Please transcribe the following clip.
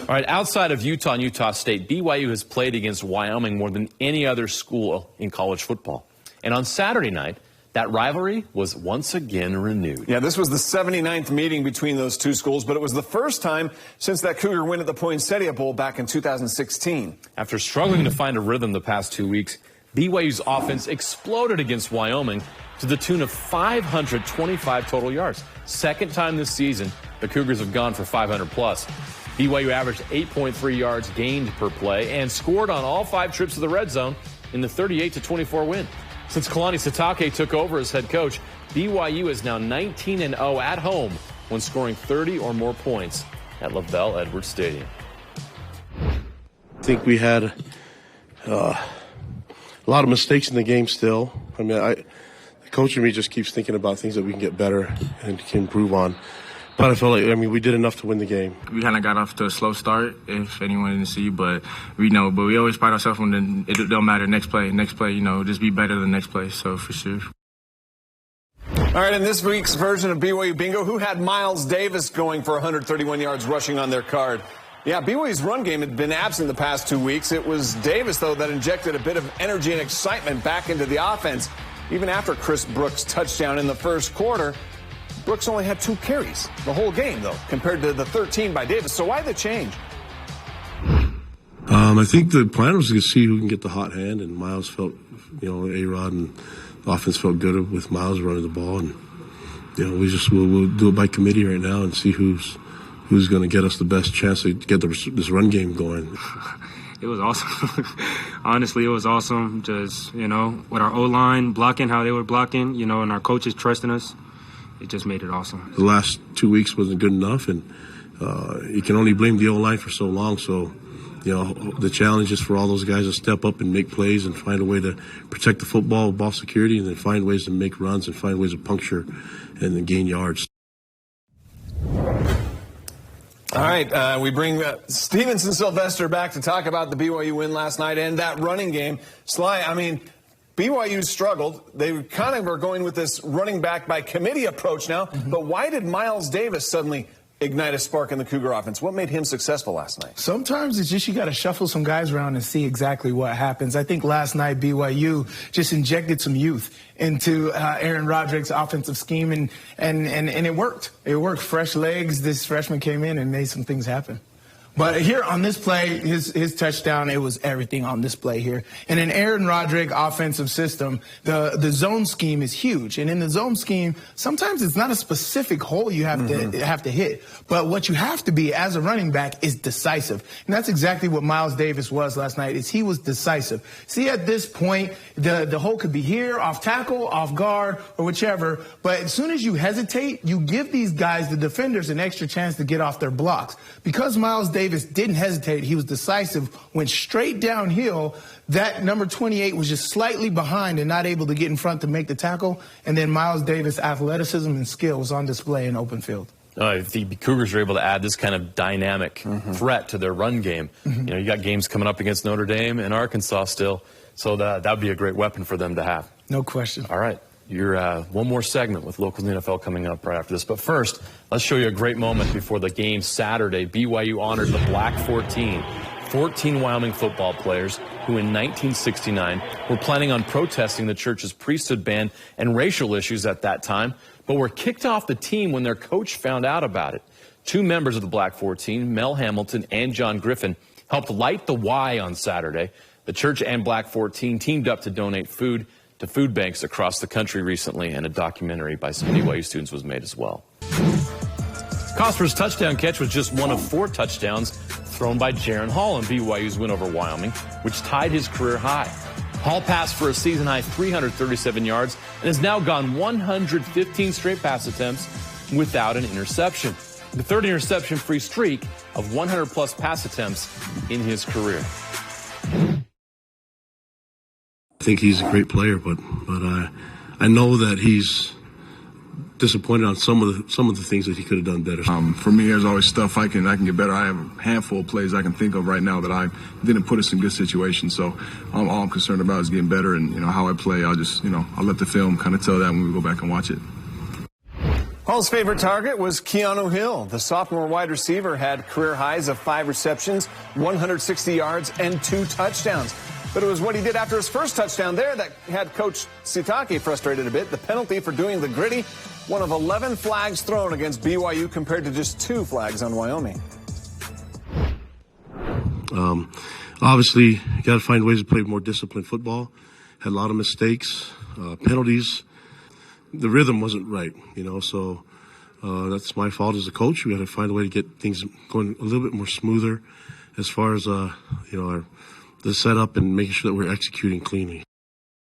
All right, outside of Utah and Utah State, BYU has played against Wyoming more than any other school in college football. And on Saturday night, that rivalry was once again renewed. Yeah, this was the 79th meeting between those two schools, but it was the first time since that Cougar win at the Poinsettia Bowl back in 2016. After struggling to find a rhythm the past 2 weeks, BYU's offense exploded against Wyoming to the tune of 525 total yards. Second time this season, the Cougars have gone for 500 plus. BYU averaged 8.3 yards gained per play and scored on all 5 trips to the red zone in the 38-24 win. Since Kalani Sitake took over as head coach, BYU is now 19-0 at home when scoring 30 or more points at LaVell Edwards Stadium. I think we had a lot of mistakes in the game still. I mean, the coach in me just keeps thinking about things that we can get better and can improve on. But I felt like, we did enough to win the game. We kind of got off to a slow start, if anyone didn't see, but we always pride ourselves when it don't matter, next play, just be better than next play, so for sure. All right, in this week's version of BYU Bingo, who had Miles Davis going for 131 yards rushing on their card? Yeah, BYU's run game had been absent the past 2 weeks. It was Davis, though, that injected a bit of energy and excitement back into the offense. Even after Chris Brooks' touchdown in the first quarter, Brooks only had 2 carries the whole game, though, compared to the 13 by Davis. So why the change? I think the plan was to see who can get the hot hand, and Miles felt, A-Rod and the offense felt good with Miles running the ball. And, we'll do it by committee right now and see who's going to get us the best chance to get this run game going. It was awesome. Honestly, it was awesome. Just, with our O-line blocking how they were blocking, and our coaches trusting us. It just made it awesome. The last 2 weeks wasn't good enough, and you can only blame the O-line for so long. So, the challenge is for all those guys to step up and make plays and find a way to protect the football, ball security, and then find ways to make runs and find ways to puncture and then gain yards. All right, we bring Stevenson Sylvester back to talk about the BYU win last night and that running game. Sly, BYU struggled. They kind of are going with this running back by committee approach now. But why did Miles Davis suddenly ignite a spark in the Cougar offense? What made him successful last night? Sometimes it's just you got to shuffle some guys around and see exactly what happens. I think last night BYU just injected some youth into Aaron Roderick's offensive scheme, and it worked. It worked. Fresh legs. This freshman came in and made some things happen. But here on this play, his touchdown, it was everything on this play here. In an Aaron Roderick offensive system, the zone scheme is huge. And in the zone scheme, sometimes it's not a specific hole you have to hit. But what you have to be as a running back is decisive. And that's exactly what Miles Davis was last night, is he was decisive. See, at this point, the hole could be here, off tackle, off guard, or whichever. But as soon as you hesitate, you give these guys, the defenders, an extra chance to get off their blocks. Because Miles Davis didn't hesitate. He was decisive, went straight downhill. That number 28 was just slightly behind and not able to get in front to make the tackle. And then Miles Davis' athleticism and skill was on display in open field. If the Cougars are able to add this kind of dynamic threat to their run game, you got games coming up against Notre Dame and Arkansas still, so that would be a great weapon for them to have. No question. All right. You're one more segment with Locals in the NFL coming up right after this. But first, let's show you a great moment before the game Saturday. BYU honored the Black 14 Wyoming football players who in 1969 were planning on protesting the church's priesthood ban and racial issues at that time, but were kicked off the team when their coach found out about it. 2 members of the Black 14, Mel Hamilton and John Griffin, helped light the Y on Saturday. The church and Black 14 teamed up to donate food to food banks across the country recently, and a documentary by some BYU students was made as well. Cosper's touchdown catch was just one of 4 touchdowns thrown by Jaron Hall in BYU's win over Wyoming, which tied his career high. Hall passed for a season-high 337 yards and has now gone 115 straight pass attempts without an interception, the 3rd interception-free streak of 100-plus pass attempts in his career. I think he's a great player, but I know that he's disappointed on some of the things that he could have done better. For me, there's always stuff I can get better. I have a handful of plays I can think of right now that I didn't put us in good situations. So all I'm concerned about is getting better, and how I play. I'll just I'll let the film kind of tell that when we go back and watch it. Hall's favorite target was Keanu Hill. The sophomore wide receiver had career highs of 5 receptions, 160 yards, and 2 touchdowns. But it was what he did after his first touchdown there that had Coach Sitake frustrated a bit. The penalty for doing the gritty, one of 11 flags thrown against BYU compared to just 2 flags on Wyoming. Obviously, you got to find ways to play more disciplined football. Had a lot of mistakes, penalties. The rhythm wasn't right, so that's my fault as a coach. We got to find a way to get things going a little bit more smoother as far as, the setup and making sure that we're executing cleanly.